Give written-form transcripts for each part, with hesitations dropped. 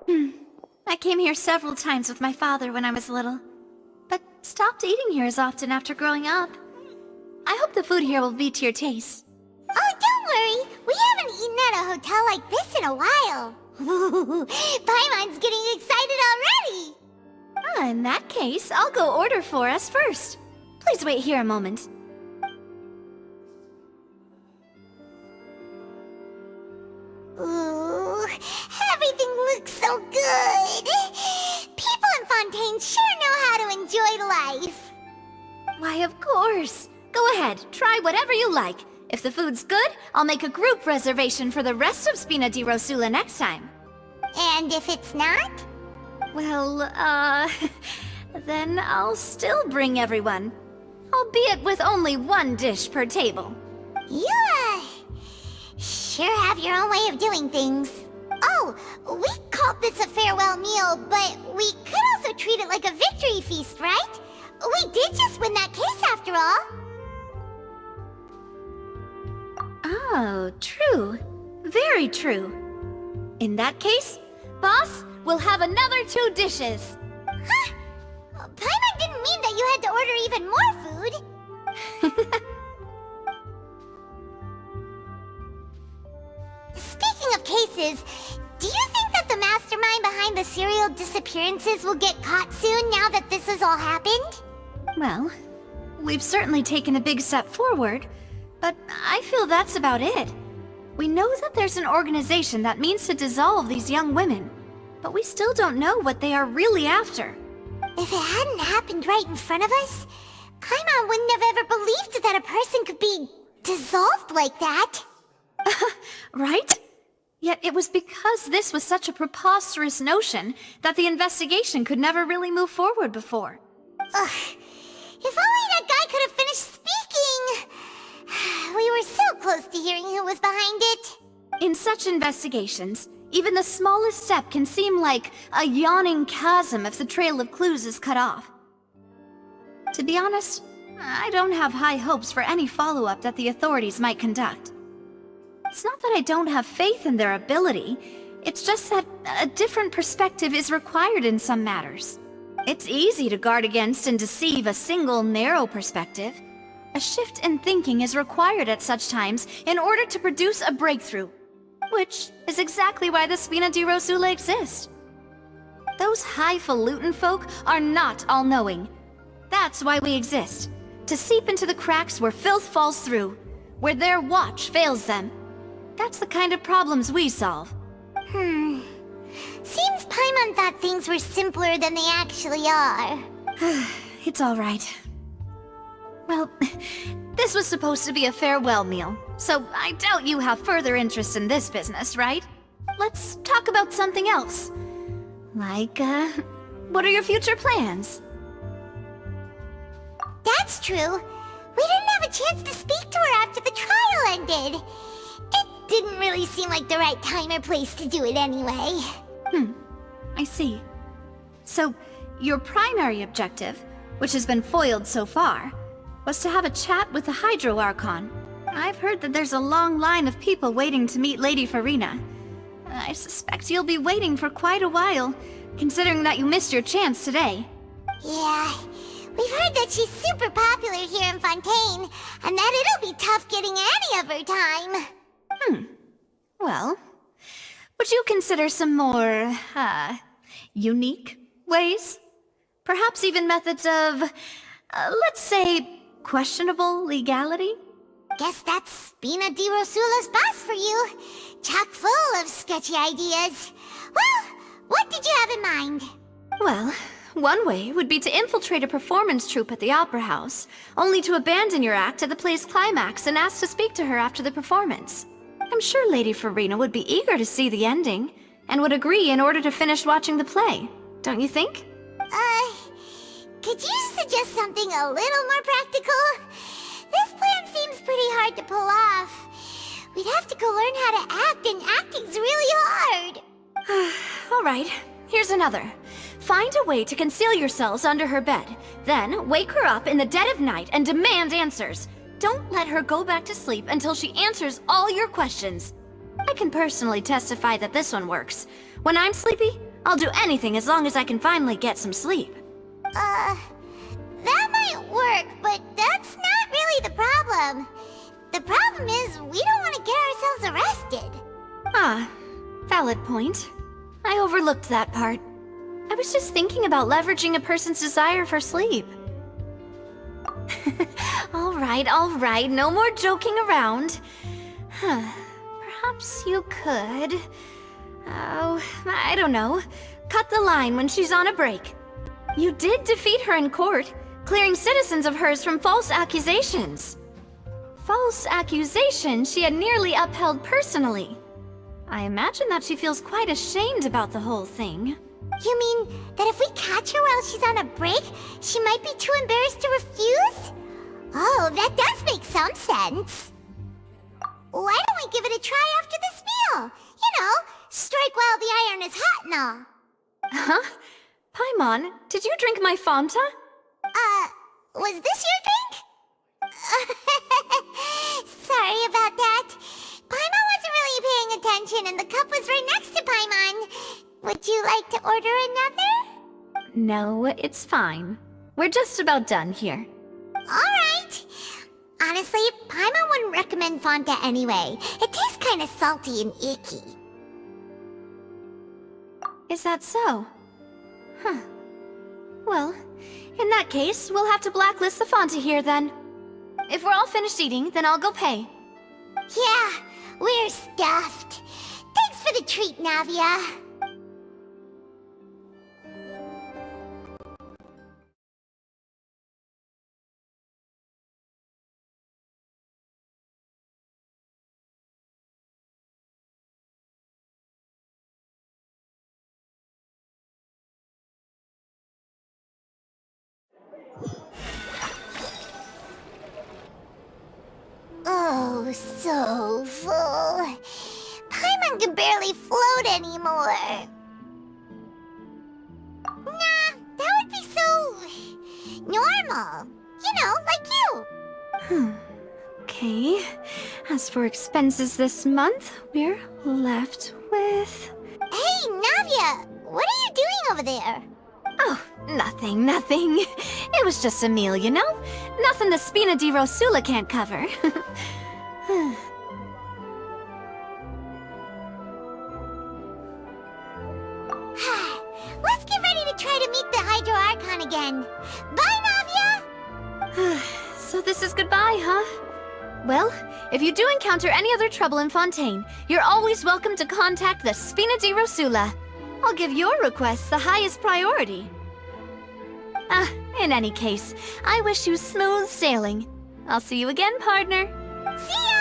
I came here several times with my father when I was little, but stopped eating here as often after growing up. I hope the food here will be to your taste. Oh, don't worry. We haven't eaten at a hotel like this in a while. Paimon's getting excited already. In that case, I'll go order for us first. Please wait here a moment. Ooh, everything looks so good. People in Fontaine sure know how to enjoy life. Why, of course. Go ahead, try whatever you like. If the food's good, I'll make a group reservation for the rest of Spina di Rosula next time. And if it's not? Well, then I'll still bring everyone. Albeit with only one dish per table. You, sure have your own way of doing things. Oh, we called this a farewell meal, but we could also treat it like a victory feast, right? We did just win that case after all. Oh, true. Very true. In that case, boss, we'll have another 2 dishes. Huh? Paimon didn't mean that you had to order even more food. Speaking of cases, do you think that the mastermind behind the serial disappearances will get caught soon now that this has all happened? Well, we've certainly taken a big step forward, but I feel that's about it. We know that there's an organization that means to dissolve these young women, but we still don't know what they are really after. If it hadn't happened right in front of us, Paimon wouldn't have ever believed that a person could be dissolved like that. Right? Yet it was because this was such a preposterous notion that the investigation could never really move forward before. Ugh. If only that guy could have finished speaking! We were so close to hearing who was behind it. In such investigations, even the smallest step can seem like a yawning chasm if the trail of clues is cut off. To be honest, I don't have high hopes for any follow-up that the authorities might conduct. It's not that I don't have faith in their ability, it's just that a different perspective is required in some matters. It's easy to guard against and deceive a single narrow perspective. A shift in thinking is required at such times in order to produce a breakthrough, which is exactly why the Spina di Rosula exists. Those highfalutin folk are not all-knowing. That's why we exist, to seep into the cracks where filth falls through, where their watch fails them. That's the kind of problems we solve. Seems Paimon thought things were simpler than they actually are. It's all right. Well, this was supposed to be a farewell meal, so I doubt you have further interest in this business, right? Let's talk about something else. Like, what are your future plans? That's true. We didn't have a chance to speak to her after the trial ended. It didn't really seem like the right time or place to do it anyway. I see. So, your primary objective, which has been foiled so far, was to have a chat with the Hydro Archon. I've heard that there's a long line of people waiting to meet Lady Farina. I suspect you'll be waiting for quite a while, considering that you missed your chance today. Yeah, we've heard that she's super popular here in Fontaine, and that it'll be tough getting any of her time. Well, would you consider some more, unique ways? Perhaps even methods of, let's say, questionable legality? Guess that's Spina di Rosula's boss for you. Chock full of sketchy ideas. Well, what did you have in mind? Well, one way would be to infiltrate a performance troupe at the Opera House, only to abandon your act at the play's climax and ask to speak to her after the performance. I'm sure Lady Farina would be eager to see the ending, and would agree in order to finish watching the play, don't you think? Could you suggest something a little more practical? This plan seems pretty hard to pull off. We'd have to go learn how to act, and acting's really hard. All right, here's another. Find a way to conceal yourselves under her bed. Then wake her up in the dead of night and demand answers. Don't let her go back to sleep until she answers all your questions. I can personally testify that this one works. When I'm sleepy, I'll do anything as long as I can finally get some sleep. That might work, but that's not really the problem. The problem is we don't want to get ourselves arrested. Ah, valid point. I overlooked that part. I was just thinking about leveraging a person's desire for sleep. All right, no more joking around. Perhaps you could... Oh, I don't know. Cut the line when she's on a break. You did defeat her in court, clearing citizens of hers from false accusations. False accusations she had nearly upheld personally. I imagine that she feels quite ashamed about the whole thing. You mean that if we catch her while she's on a break, she might be too embarrassed to refuse? Oh, that does make some sense. Why don't we give it a try after this meal? You know, strike while the iron is hot and all. Huh? Paimon, did you drink my Fanta? Was this your drink? Sorry about that. Paimon wasn't really paying attention and the cup was right next to Paimon. Would you like to order another? No, it's fine. We're just about done here. Alright. Honestly, Paimon wouldn't recommend Fanta anyway. It tastes kinda salty and icky. Is that so? Huh. Well, in that case, we'll have to blacklist the Fanta here then. If we're all finished eating, then I'll go pay. Yeah, we're stuffed. Thanks for the treat, Navia. Oh, so full. Paimon can barely float anymore. Nah, that would be so... normal. You know, like you. Okay. As for expenses this month, we're left with... Hey, Navia! What are you doing over there? Oh, nothing. It was just a meal, you know? Nothing the Spina di Rosula can't cover. Let's get ready to try to meet the Hydro Archon again. Bye, Navia! So this is goodbye, huh? Well, if you do encounter any other trouble in Fontaine, you're always welcome to contact the Spina di Rosula. I'll give your request the highest priority. In any case, I wish you smooth sailing. I'll see you again, partner. See ya!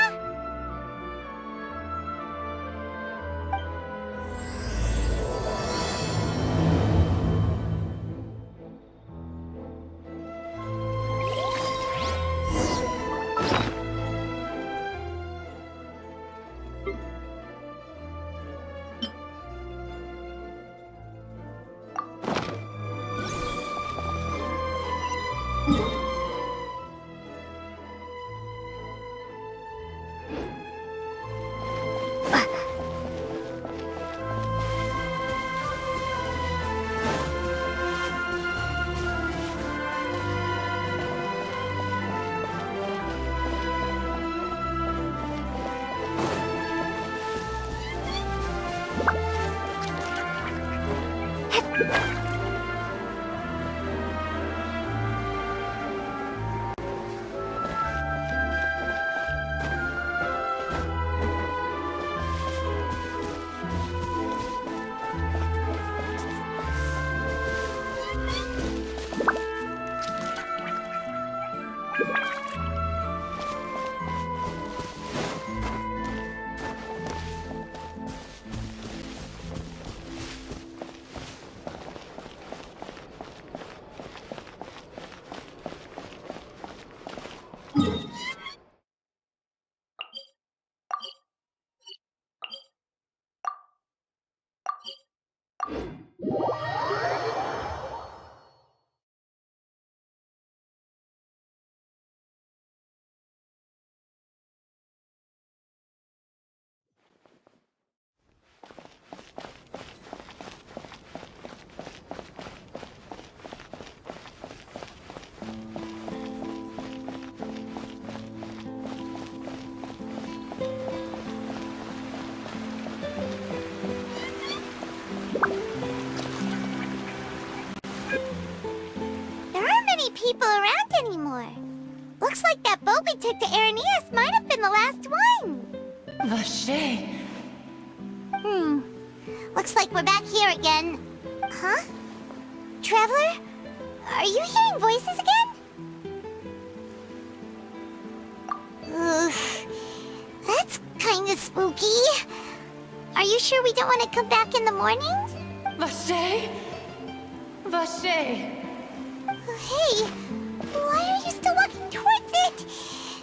like we're back here again. Huh? Traveler? Are you hearing voices again? Ugh. That's kinda spooky. Are you sure we don't want to come back in the morning? Vache? Vache! Hey, why are you still walking towards it?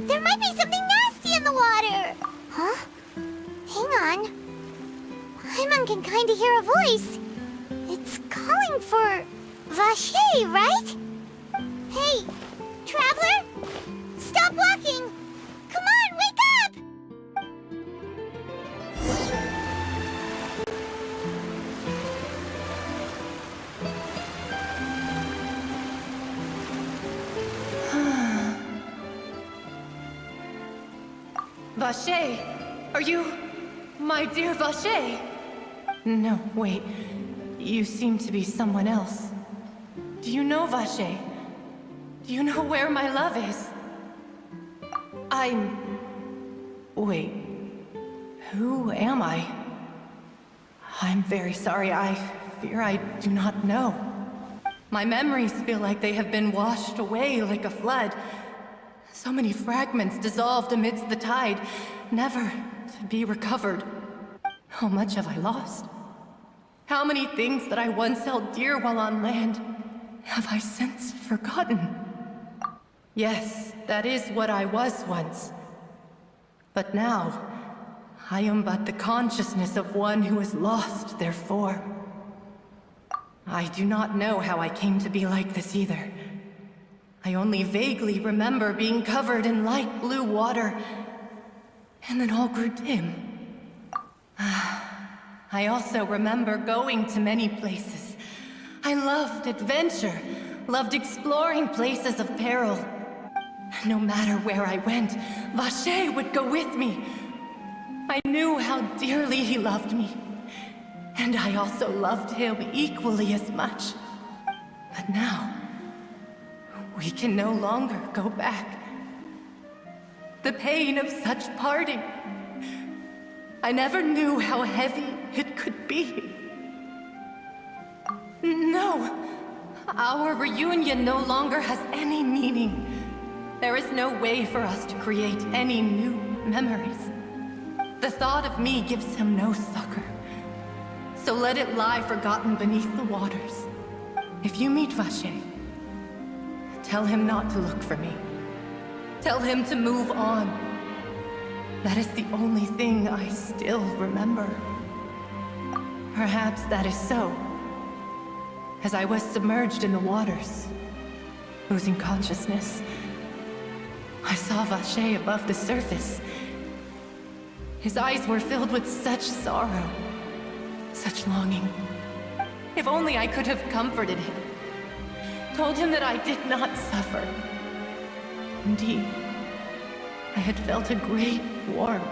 There might be something nasty in the water. Huh? Hang on. Paimon can kinda hear a voice. It's calling for Vache, right? Hey, Traveler? Stop walking! Come on, wake up! Vache! Are you... my dear Vache? No, wait. You seem to be someone else. Do you know Vache? Do you know where my love is? Wait. Who am I? I'm very sorry. I fear I do not know. My memories feel like they have been washed away like a flood. So many fragments dissolved amidst the tide, never to be recovered. How much have I lost? How many things that I once held dear while on land have I since forgotten? Yes, that is what I was once. But now, I am but the consciousness of one who has lost their form. I do not know how I came to be like this either. I only vaguely remember being covered in light blue water, and then all grew dim. I also remember going to many places. I loved adventure, loved exploring places of peril. No matter where I went, Vache would go with me. I knew how dearly he loved me, and I also loved him equally as much. But now, we can no longer go back. The pain of such parting. I never knew how heavy it could be. No, our reunion no longer has any meaning. There is no way for us to create any new memories. The thought of me gives him no succor. So let it lie forgotten beneath the waters. If you meet Vache, tell him not to look for me. Tell him to move on. That is the only thing I still remember. Perhaps that is so. As I was submerged in the waters, losing consciousness, I saw Vache above the surface. His eyes were filled with such sorrow, such longing. If only I could have comforted him, told him that I did not suffer. Indeed, I had felt a great warmth.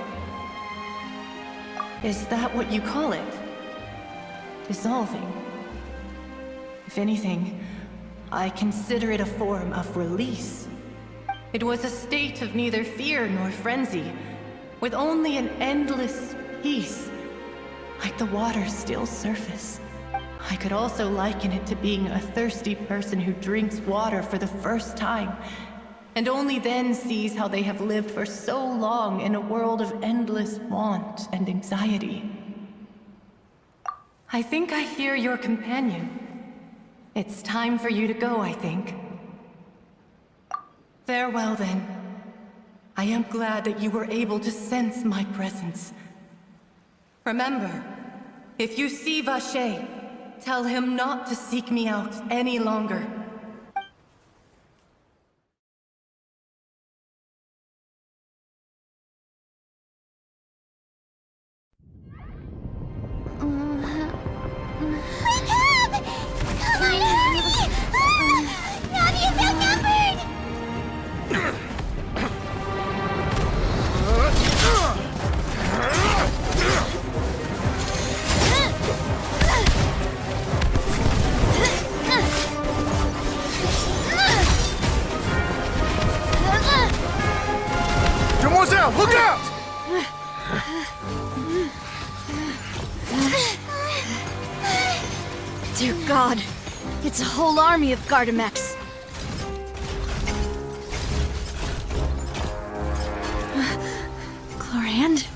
Is that what you call it? Dissolving? If anything, I consider it a form of release. It was a state of neither fear nor frenzy, with only an endless peace, like the water's still surface. I could also liken it to being a thirsty person who drinks water for the first time, and only then sees how they have lived for so long in a world of endless want and anxiety. I think I hear your companion. It's time for you to go, I think. Farewell, then. I am glad that you were able to sense my presence. Remember, if you see Vache, tell him not to seek me out any longer. Wake up! Come on, hurry! Navi is outnumbered! Demoiselle, look out! Dear God, it's a whole army of Gardamex. Chlorand?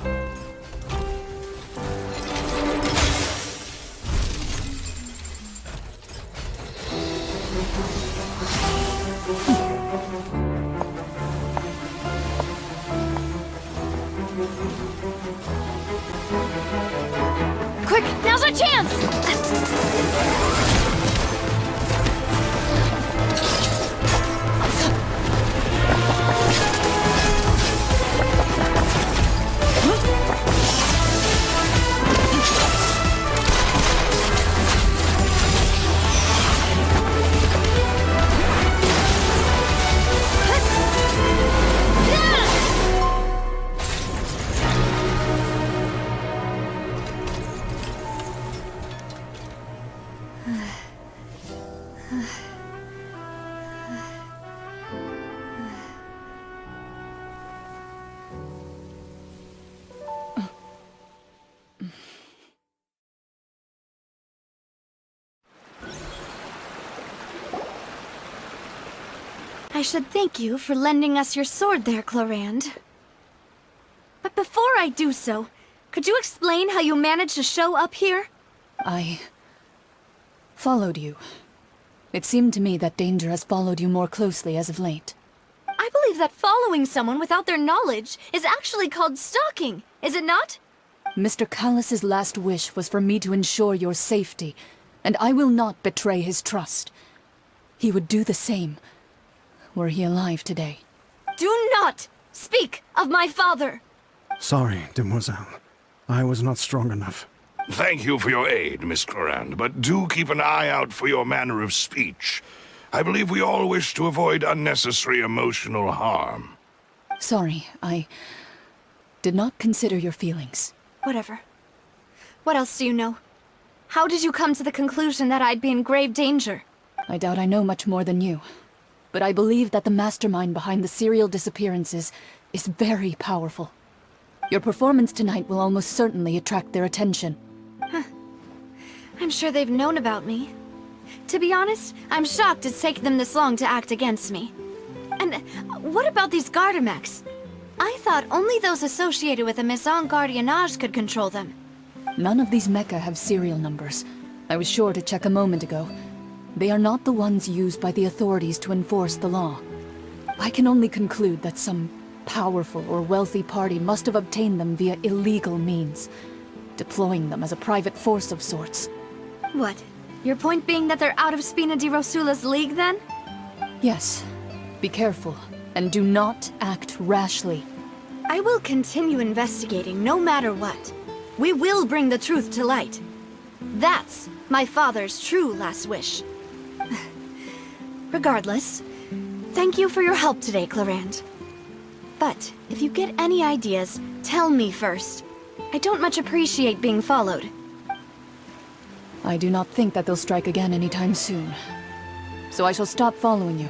Quick, now's our chance! I should thank you for lending us your sword there, Chlorand. But before I do so, could you explain how you managed to show up here? I followed you. It seemed to me that danger has followed you more closely as of late. I believe that following someone without their knowledge is actually called stalking, is it not? Mr. Callus's last wish was for me to ensure your safety, and I will not betray his trust. He would do the same, were he alive today. Do not speak of my father! Sorry, demoiselle. I was not strong enough. Thank you for your aid, Miss Clorand, but do keep an eye out for your manner of speech. I believe we all wish to avoid unnecessary emotional harm. Sorry, I did not consider your feelings. Whatever. What else do you know? How did you come to the conclusion that I'd be in grave danger? I doubt I know much more than you, but I believe that the mastermind behind the serial disappearances is very powerful. Your performance tonight will almost certainly attract their attention. I'm sure they've known about me. To be honest, I'm shocked it's taken them this long to act against me. And what about these Gardamex? I thought only those associated with the Maison Gardiennage could control them. None of these mecha have serial numbers. I was sure to check a moment ago. They are not the ones used by the authorities to enforce the law. I can only conclude that some powerful or wealthy party must have obtained them via illegal means, deploying them as a private force of sorts. What? Your point being that they're out of Spina di Rosula's league, then? Yes. Be careful, and do not act rashly. I will continue investigating no matter what. We will bring the truth to light. That's my father's true last wish. Regardless, thank you for your help today, Clorand. But if you get any ideas, tell me first. I don't much appreciate being followed. I do not think that they'll strike again anytime soon. So I shall stop following you.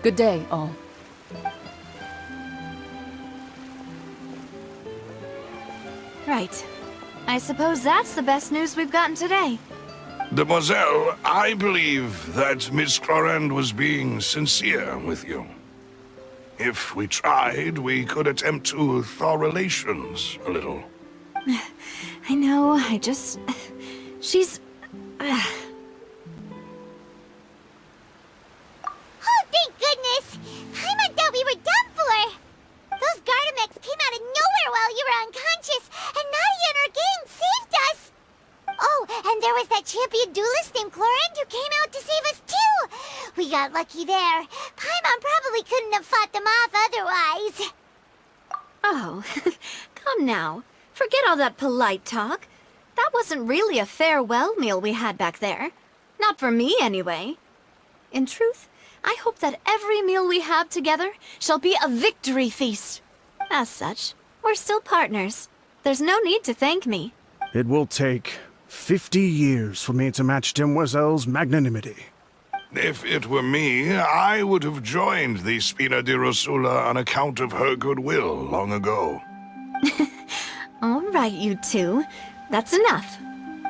Good day, all. Right. I suppose that's the best news we've gotten today. Demoiselle, I believe that Miss Clorand was being sincere with you. If we tried, we could attempt to thaw relations a little. I know, she's... Oh, thank goodness! Paimon thought we were done for! Those Gardamex came out of nowhere while you were unconscious, and Nadia and her gang saved us! Oh, and there was that champion duelist named Clorand who came out to save us too! We got lucky there. Paimon probably couldn't have fought them off otherwise. Oh, come now. Forget all that polite talk. That wasn't really a farewell meal we had back there. Not for me, anyway. In truth, I hope that every meal we have together shall be a victory feast. As such, we're still partners. There's no need to thank me. It will take 50 years for me to match Demoiselle's magnanimity. If it were me, I would have joined the Spina di Rosula on account of her goodwill long ago. All right, you two. That's enough.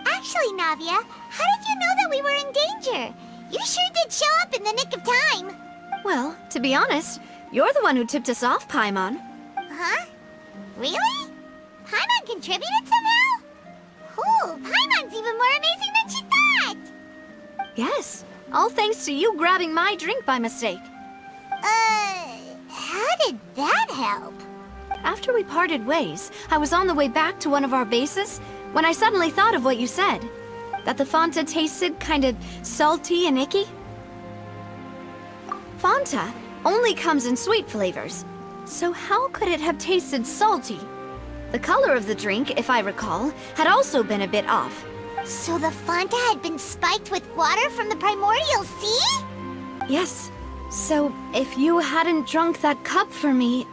Actually, Actually, Navia, how did you know that we were in danger? You sure did show up in the nick of time. Well, to be honest, you're the one who tipped us off, Paimon. Huh? Really? Paimon contributed somehow? Ooh, Paimon's even more amazing than she thought! Yes, all thanks to you grabbing my drink by mistake. How did that help? After we parted ways, I was on the way back to one of our bases when I suddenly thought of what you said. That the Fanta tasted kind of salty and icky. Fanta only comes in sweet flavors, so how could it have tasted salty? The color of the drink, if I recall, had also been a bit off. So the Fanta had been spiked with water from the primordial sea? Yes, so if you hadn't drunk that cup for me...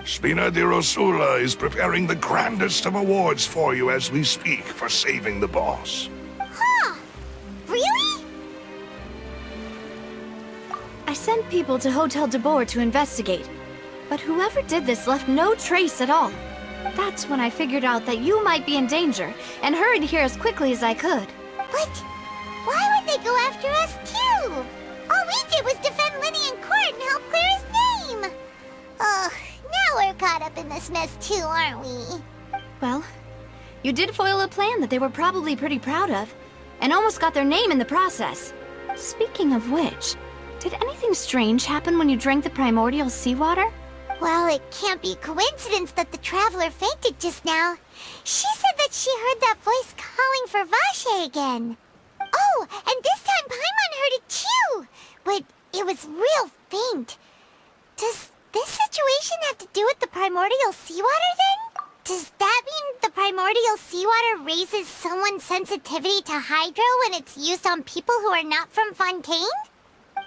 Spina di Rosula is preparing the grandest of awards for you as we speak for saving the boss. Huh? Really? I sent people to Hotel de Boer to investigate, but whoever did this left no trace at all. That's when I figured out that you might be in danger and hurried here as quickly as I could. But why would they go after us too? All we did was defend Lenny in court and help clear his name. Ugh, now we're caught up in this mess too, aren't we? Well, you did foil a plan that they were probably pretty proud of, and almost got their name in the process. Speaking of which, did anything strange happen when you drank the primordial seawater? Well, it can't be coincidence that the traveler fainted just now. She said that she heard that voice calling for Vache again. Oh, and this time Paimon heard it too, but it was real faint. Does this situation have to do with the primordial seawater then? Does that mean the primordial seawater raises someone's sensitivity to hydro when it's used on people who are not from Fontaine?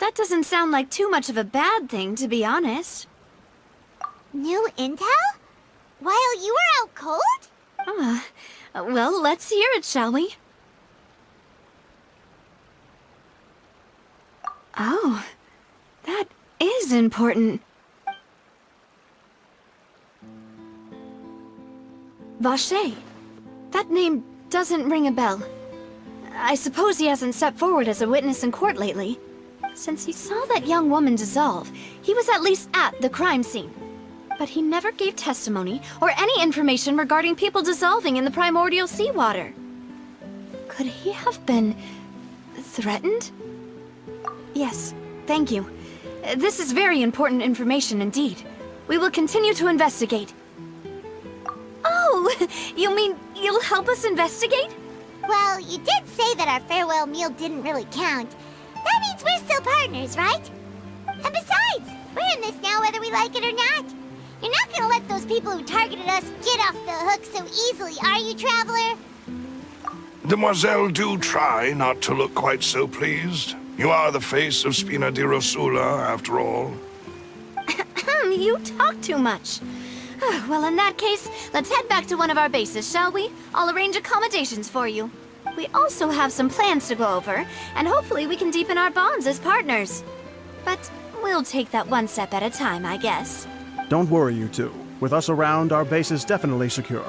That doesn't sound like too much of a bad thing, to be honest. New intel? While you were out cold? Well, let's hear it, shall we? Oh, that is important. Vache. That name doesn't ring a bell. I suppose he hasn't stepped forward as a witness in court lately. Since he saw that young woman dissolve, he was at least at the crime scene. But he never gave testimony or any information regarding people dissolving in the primordial seawater. Could he have been threatened? Yes, thank you. This is very important information indeed. We will continue to investigate. Oh, you mean you'll help us investigate? Well, you did say that our farewell meal didn't really count. That means we're still partners, right? And besides, we're in this now whether we like it or not. You're not gonna let those people who targeted us get off the hook so easily, are you, Traveler? Demoiselle, do try not to look quite so pleased. You are the face of Spina di Rosula, after all. You talk too much. Well, in that case, let's head back to one of our bases, shall we? I'll arrange accommodations for you. We also have some plans to go over, and hopefully we can deepen our bonds as partners. But we'll take that one step at a time, I guess. Don't worry, you two. With us around, our base is definitely secure.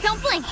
Don't blink!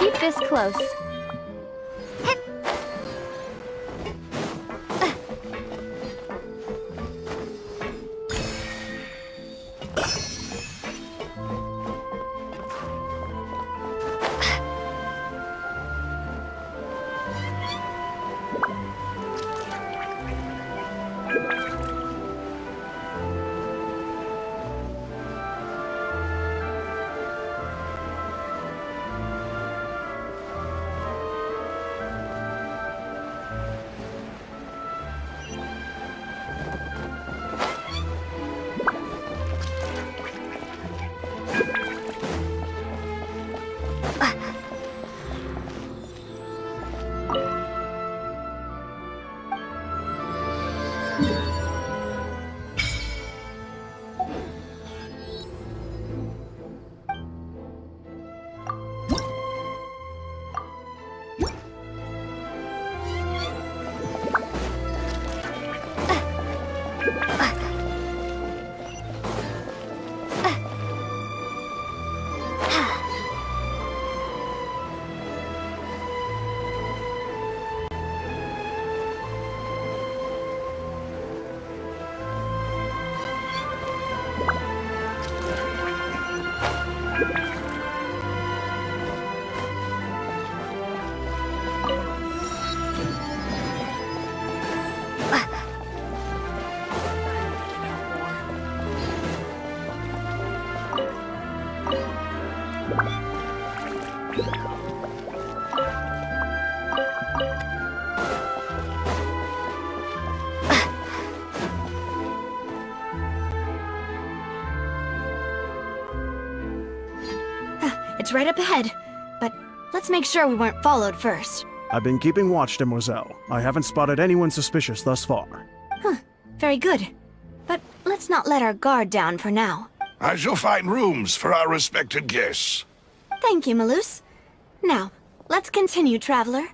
keep this close. It's right up ahead, but let's make sure we weren't followed first. I've been keeping watch, Demoiselle. I haven't spotted anyone suspicious thus far. Very good. But let's not let our guard down for now. I shall find rooms for our respected guests. Thank you, Malus. Now, let's continue, Traveler.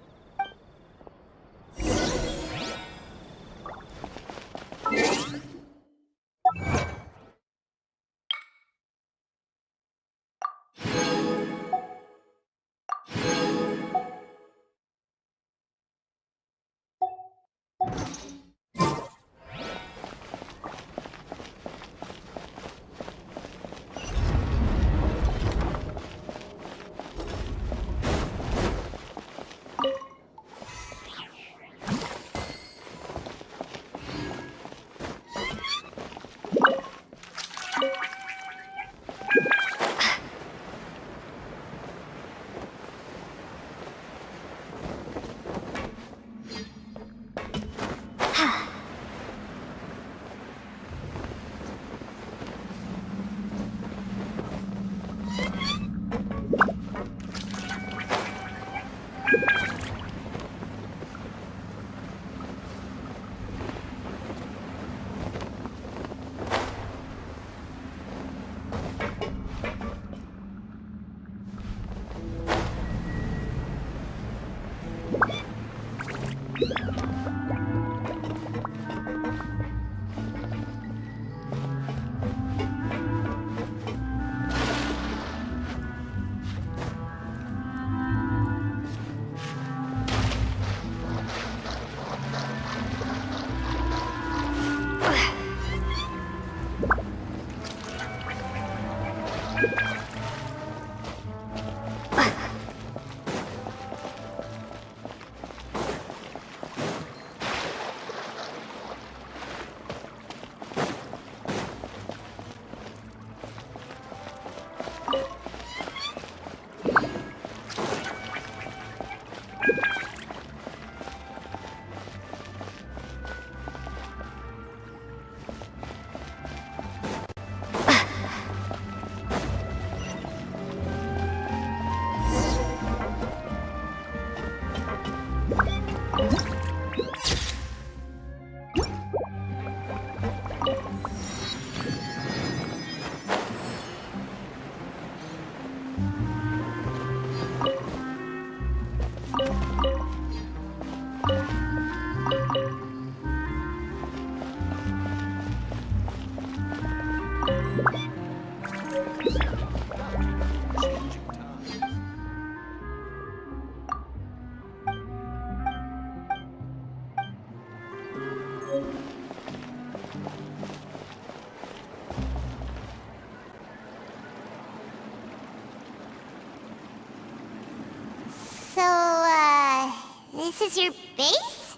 is your base?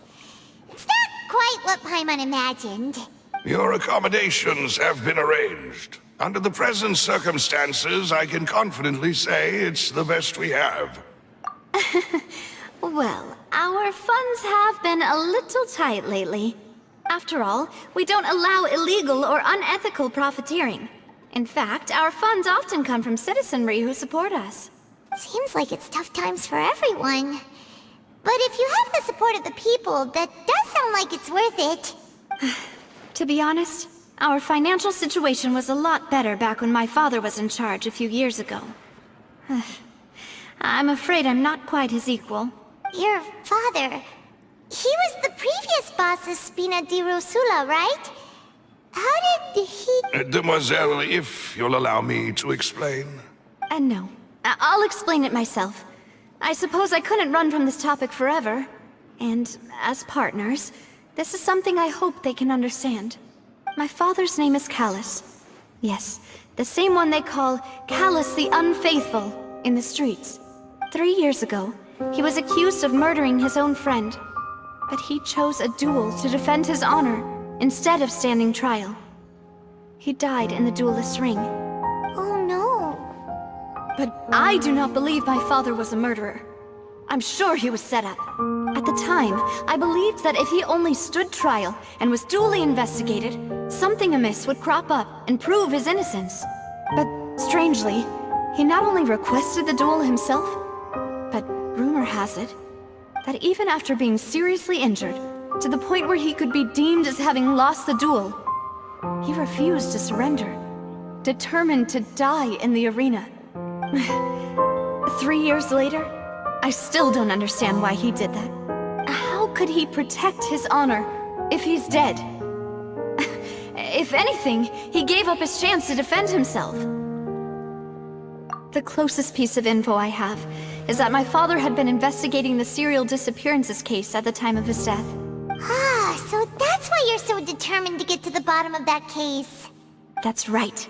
It's not quite what Paimon imagined. Your accommodations have been arranged. Under the present circumstances, I can confidently say it's the best we have. Well, our funds have been a little tight lately. After all, we don't allow illegal or unethical profiteering. In fact, our funds often come from citizenry who support us. Seems like it's tough times for everyone. But if you have the support of the people, that does sound like it's worth it. To be honest, our financial situation was a lot better back when my father was in charge a few years ago. I'm afraid I'm not quite his equal. Your father... he was the previous boss of Spina di Rosula, right? How did he... Demoiselle, if you'll allow me to explain. No. I'll explain it myself. I suppose I couldn't run from this topic forever. And as partners, this is something I hope they can understand. My father's name is Callus. Yes, the same one they call Callus the Unfaithful in the streets. 3 years ago, he was accused of murdering his own friend. But he chose a duel to defend his honor instead of standing trial. He died in the duelist's ring. Oh no. But I do not believe my father was a murderer. I'm sure he was set up. At the time, I believed that if he only stood trial and was duly investigated, something amiss would crop up and prove his innocence. But strangely, he not only requested the duel himself, but rumor has it that even after being seriously injured, to the point where he could be deemed as having lost the duel, he refused to surrender, determined to die in the arena. 3 years later, I still don't understand why he did that. How could he protect his honor if he's dead? If anything, he gave up his chance to defend himself. The closest piece of info I have is that my father had been investigating the serial disappearances case at the time of his death. Ah, so that's why you're so determined to get to the bottom of that case. That's right.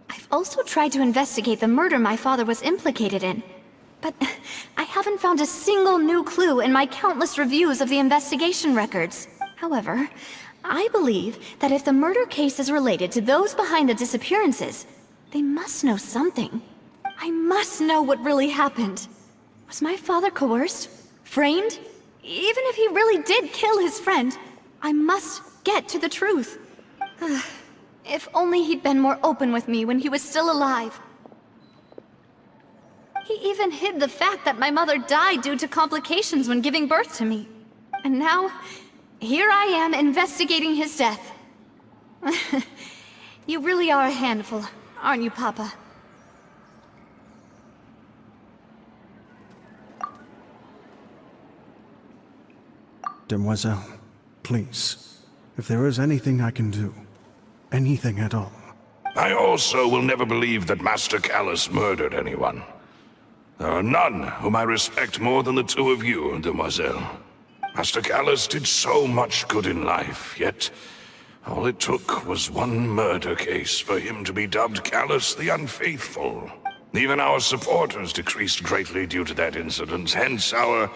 I've also tried to investigate the murder my father was implicated in, but I haven't found a single new clue in my countless reviews of the investigation records. However, I believe that if the murder case is related to those behind the disappearances, they must know something. I must know what really happened. Was my father coerced? Framed? Even if he really did kill his friend, I must get to the truth. If only he'd been more open with me when he was still alive. He even hid the fact that my mother died due to complications when giving birth to me. And now, here I am investigating his death. You really are a handful, aren't you, Papa? Demoiselle, please, if there is anything I can do, anything at all. I also will never believe that Master Callus murdered anyone. There are none whom I respect more than the two of you, Demoiselle. Master Callus did so much good in life, yet all it took was one murder case for him to be dubbed Callus the Unfaithful. Even our supporters decreased greatly due to that incident, hence our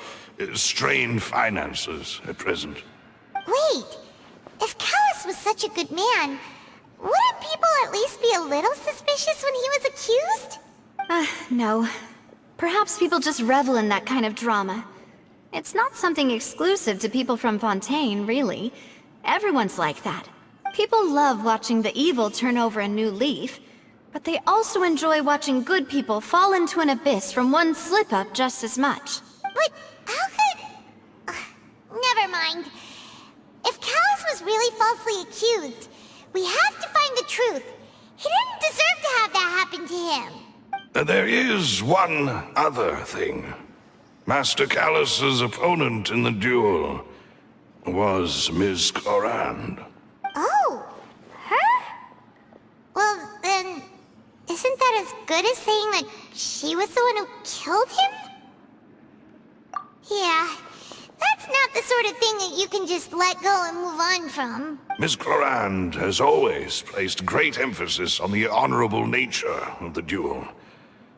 strained finances at present. Wait, if Callus was such a good man, wouldn't people at least be a little suspicious when he was accused? No. Perhaps people just revel in that kind of drama. It's not something exclusive to people from Fontaine, really. Everyone's like that. People love watching the evil turn over a new leaf, but they also enjoy watching good people fall into an abyss from one slip-up just as much. But how could... never mind. If Callus was really falsely accused, we have to find the truth. He didn't deserve to have that happen to him. There is one other thing. Master Callus's opponent in the duel was Ms. Clorand. Oh, her? Well, then, isn't that as good as saying that she was the one who killed him? Yeah, that's not the sort of thing that you can just let go and move on from. Ms. Clorand has always placed great emphasis on the honorable nature of the duel.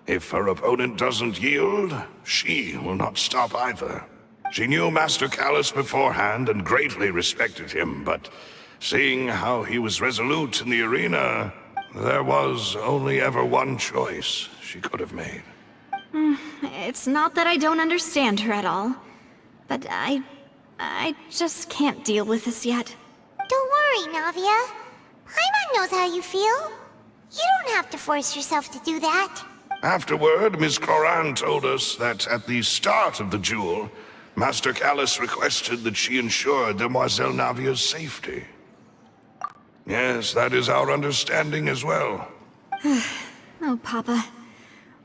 If her opponent doesn't yield, she will not stop either. She knew Master Callus beforehand and greatly respected him, but seeing how he was resolute in the arena, there was only ever one choice she could have made. It's not that I don't understand her at all, but I just can't deal with this yet. Don't worry, Navia. Paimon knows how you feel. You don't have to force yourself to do that. Afterward, Miss Cloran told us that at the start of the duel, Master Callus requested that she ensure Demoiselle Navia's safety. Yes, that is our understanding as well. Oh, Papa.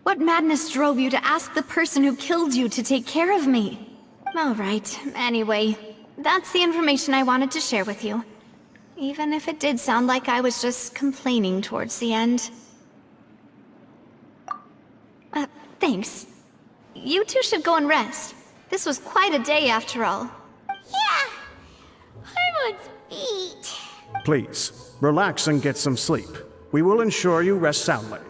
What madness drove you to ask the person who killed you to take care of me? All right, anyway, that's the information I wanted to share with you. Even if it did sound like I was just complaining towards the end. Thanks. You two should go and rest. This was quite a day after all. Yeah. Paimon's beat. Please, relax and get some sleep. We will ensure you rest soundly.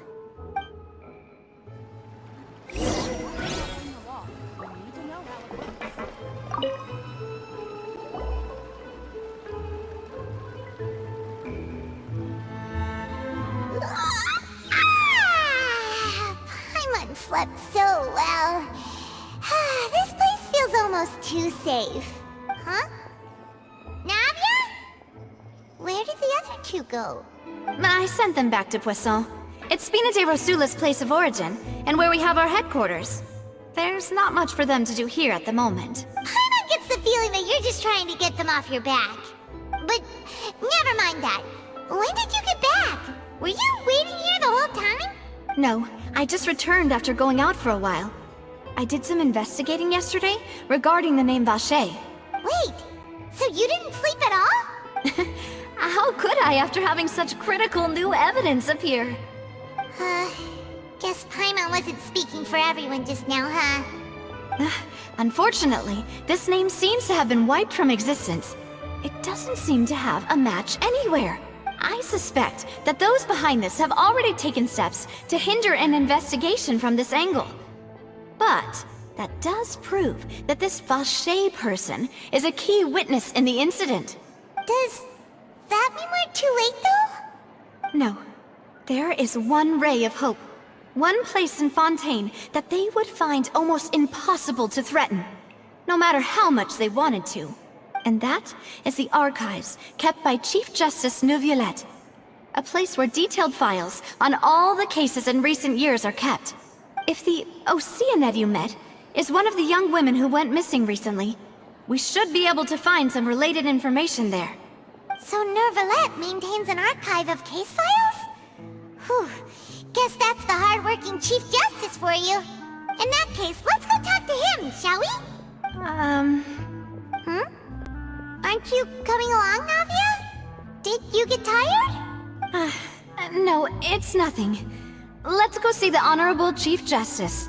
Paimon slept so well. This place feels almost too safe. Huh? Navia? Where did the other two go? I sent them back to Poisson. It's Spina de Rosula's place of origin, and where we have our headquarters. There's not much for them to do here at the moment. Paimon gets the feeling that you're just trying to get them off your back. But never mind that. When did you get back? Were you waiting here the whole time? No, I just returned after going out for a while. I did some investigating yesterday regarding the name Vache. Wait, so you didn't sleep at all? How could I after having such critical new evidence appear? Guess Paimon wasn't speaking for everyone just now, huh? Unfortunately, this name seems to have been wiped from existence. It doesn't seem to have a match anywhere. I suspect that those behind this have already taken steps to hinder an investigation from this angle. But that does prove that this Vache person is a key witness in the incident. Does that mean we're too late, though? No. There is one ray of hope. One place in Fontaine that they would find almost impossible to threaten, no matter how much they wanted to. And that is the archives kept by Chief Justice Neuvillette. A place where detailed files on all the cases in recent years are kept. If the Oceanette you met is one of the young women who went missing recently, we should be able to find some related information there. So Neuvillette maintains an archive of case files? Whew. Guess that's the hard-working Chief Justice for you. In that case, let's go talk to him, shall we? Aren't you coming along, Navia? Did you get tired? No, it's nothing. Let's go see the Honorable Chief Justice.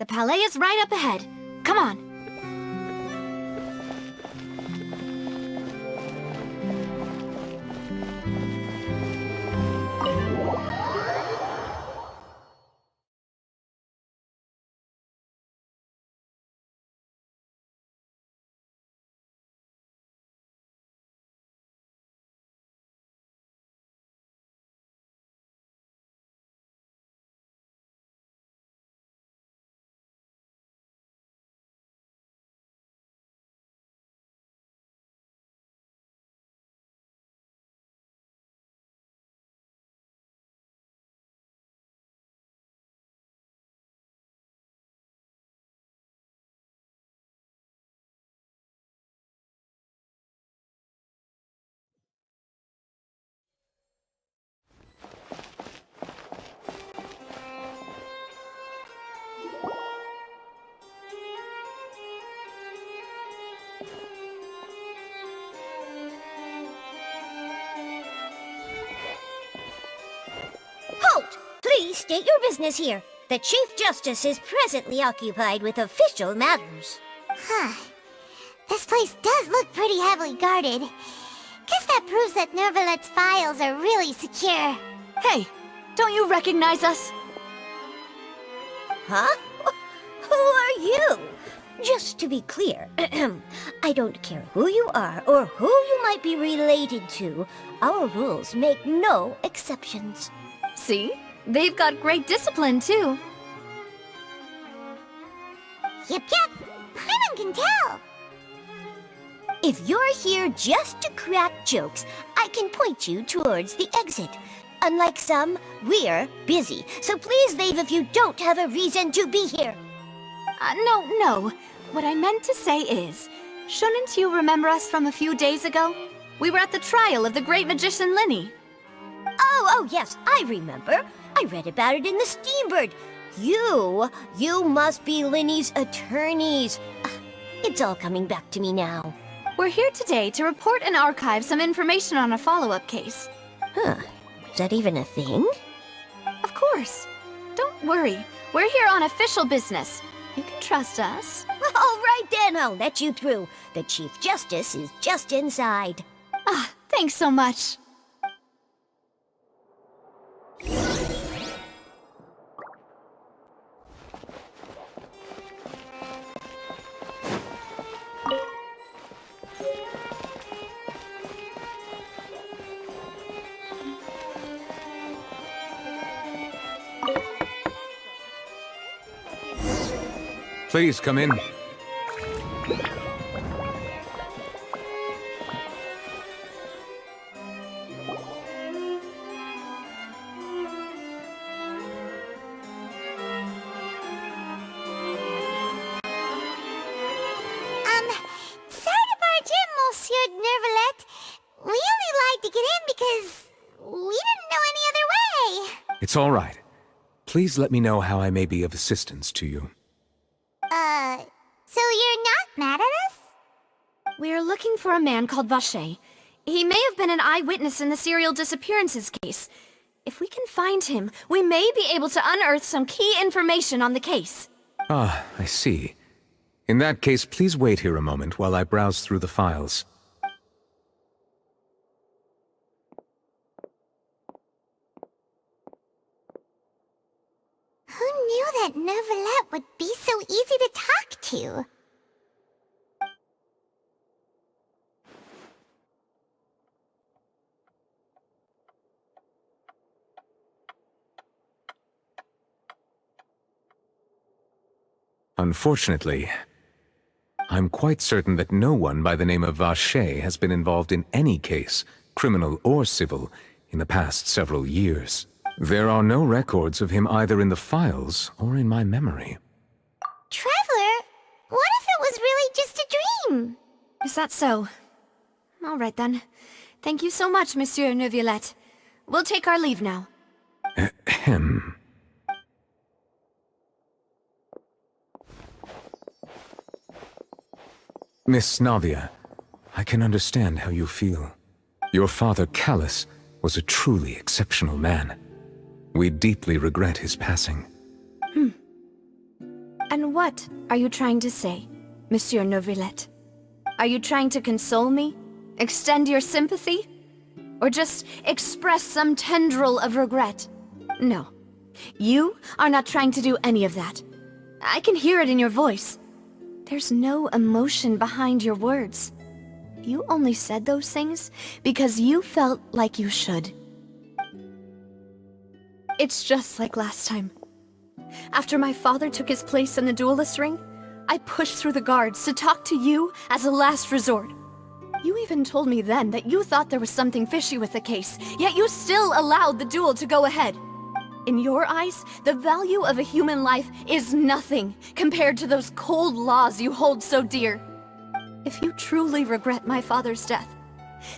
The palais is right up ahead. Come on. Halt! Please state your business here. The Chief Justice is presently occupied with official matters. Huh. This place does look pretty heavily guarded. Guess that proves that Nervalet's files are really secure. Hey, don't you recognize us? Huh? Who are you? Just to be clear, I don't care who you are or who you might be related to. Our rules make no exceptions. See? They've got great discipline, too. Yep. Paimon can tell. If you're here just to crack jokes, I can point you towards the exit. Unlike some, we're busy, so please leave if you don't have a reason to be here. No. What I meant to say is, shouldn't you remember us from a few days ago? We were at the trial of the great magician Linny. Oh, yes, I remember. I read about it in the Steambird. You must be Linny's attorneys. It's all coming back to me now. We're here today to report and archive some information on a follow-up case. Huh. Is that even a thing? Of course. Don't worry. We're here on official business. You can trust us. All right then, I'll let you through. The Chief Justice is just inside. Thanks so much. Please come in. Sorry to barge in, Monsieur Nervalet. We only lied to get in because we didn't know any other way. It's all right. Please let me know how I may be of assistance to you. So you're not mad at us? We're looking for a man called Vacher. He may have been an eyewitness in the serial disappearances case. If we can find him, we may be able to unearth some key information on the case. Ah, I see. In that case, please wait here a moment while I browse through the files. Who knew that Nervalet would be so easy to talk to? Unfortunately, I'm quite certain that no one by the name of Vacher has been involved in any case, criminal or civil, in the past several years. There are no records of him either in the files or in my memory. Traveler, what if it was really just a dream? Is that so? All right then. Thank you so much, Monsieur Neuvillette. We'll take our leave now. Ahem. Miss Navia, I can understand how you feel. Your father, Callus, was a truly exceptional man. We deeply regret his passing. And what are you trying to say, Monsieur Neuvillette? Are you trying to console me? Extend your sympathy? Or just express some tendril of regret? No. You are not trying to do any of that. I can hear it in your voice. There's no emotion behind your words. You only said those things because you felt like you should. It's just like last time. After my father took his place in the duelist ring, I pushed through the guards to talk to you as a last resort. You even told me then that you thought there was something fishy with the case, yet you still allowed the duel to go ahead. In your eyes, the value of a human life is nothing compared to those cold laws you hold so dear. If you truly regret my father's death,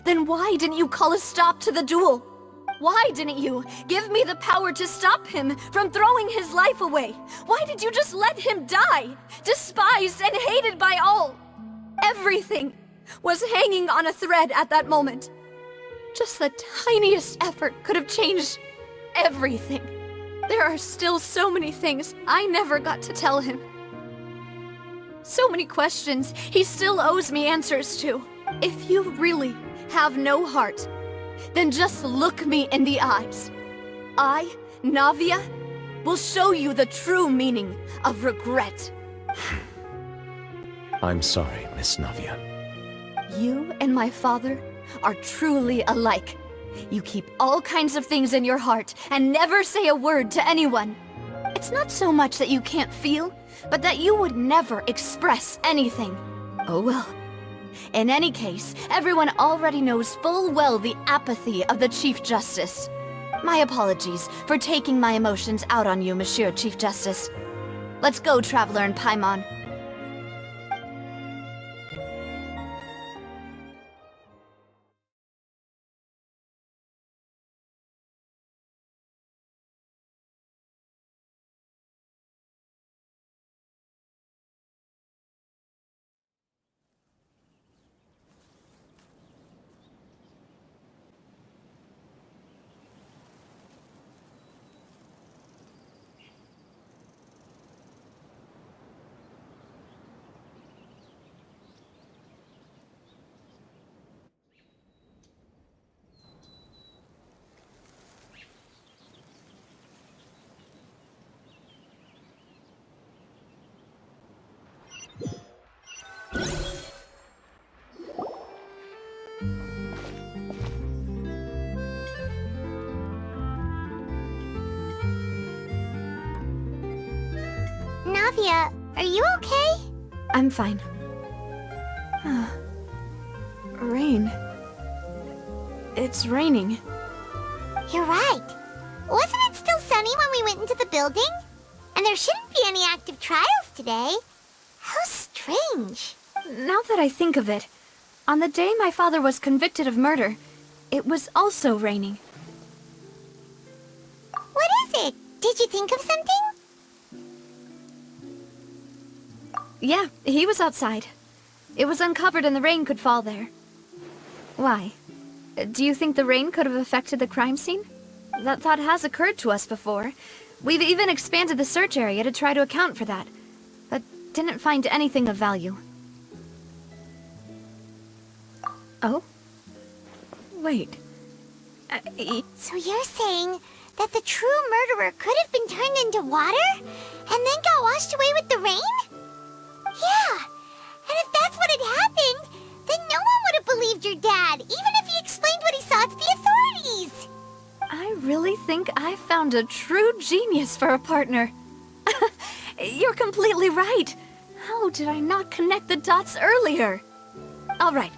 then why didn't you call a stop to the duel? Why didn't you give me the power to stop him from throwing his life away? Why did you just let him die, despised and hated by all? Everything was hanging on a thread at that moment. Just the tiniest effort could have changed everything. There are still so many things I never got to tell him. So many questions he still owes me answers to. If you really have no heart, then just look me in the eyes. I, Navia, will show you the true meaning of regret. I'm sorry, Miss Navia. You and my father are truly alike. You keep all kinds of things in your heart and never say a word to anyone. It's not so much that you can't feel, but that you would never express anything. Oh well. In any case, everyone already knows full well the apathy of the Chief Justice. My apologies for taking my emotions out on you, Monsieur Chief Justice. Let's go, Traveler and Paimon. Navia, are you okay? I'm fine. Rain. It's raining. You're right. Wasn't it still sunny when we went into the building? And there shouldn't be any active trials today. How strange. Now that I think of it, on the day my father was convicted of murder, it was also raining. What is it? Did you think of something? Yeah, he was outside. It was uncovered and the rain could fall there. Why? Do you think the rain could have affected the crime scene? That thought has occurred to us before. We've even expanded the search area to try to account for that, but didn't find anything of value. Oh? Wait. So you're saying that the true murderer could have been turned into water and then got washed away with the rain? Yeah, and if that's what had happened, then no one would have believed your dad, even if he explained what he saw to the authorities. I really think I found a true genius for a partner. You're completely right. How did I not connect the dots earlier? All right,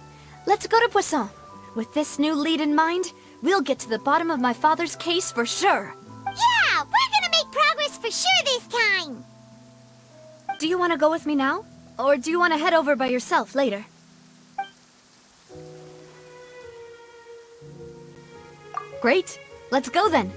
let's go to Poisson. With this new lead in mind, we'll get to the bottom of my father's case for sure. Yeah, we're gonna make progress for sure this time. Do you want to go with me now? Or do you want to head over by yourself later? Great. Let's go then.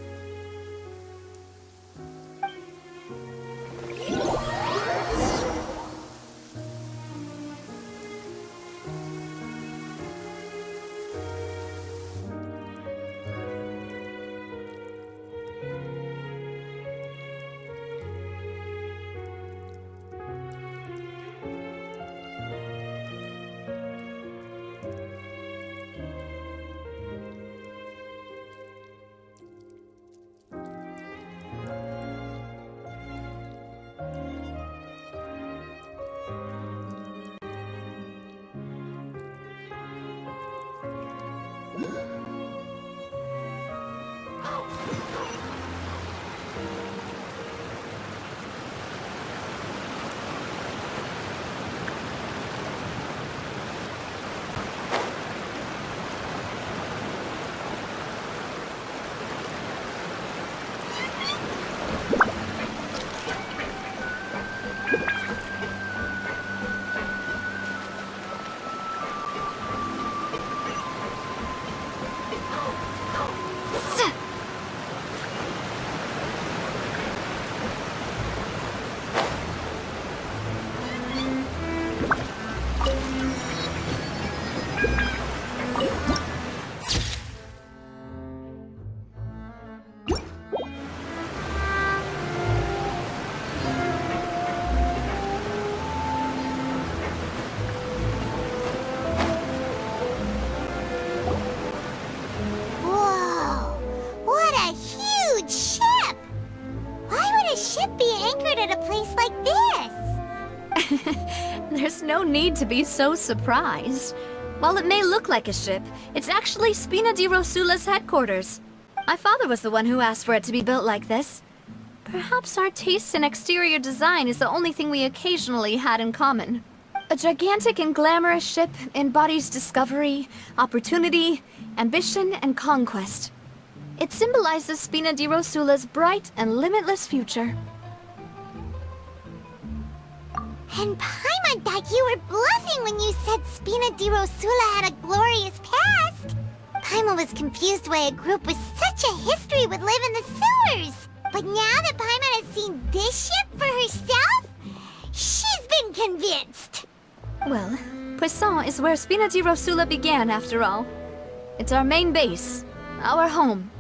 There's no need to be so surprised. While it may look like a ship, it's actually Spina di Rosula's headquarters. My father was the one who asked for it to be built like this. Perhaps our taste in exterior design is the only thing we occasionally had in common. A gigantic and glamorous ship embodies discovery, opportunity, ambition, and conquest. It symbolizes Spina di Rosula's bright and limitless future. And Paimon thought you were bluffing when you said Spina di Rosula had a glorious past. Paimon was confused why a group with such a history would live in the sewers. But now that Paimon has seen this ship for herself, she's been convinced. Well, Poisson is where Spina di Rosula began, after all. It's our main base, our home.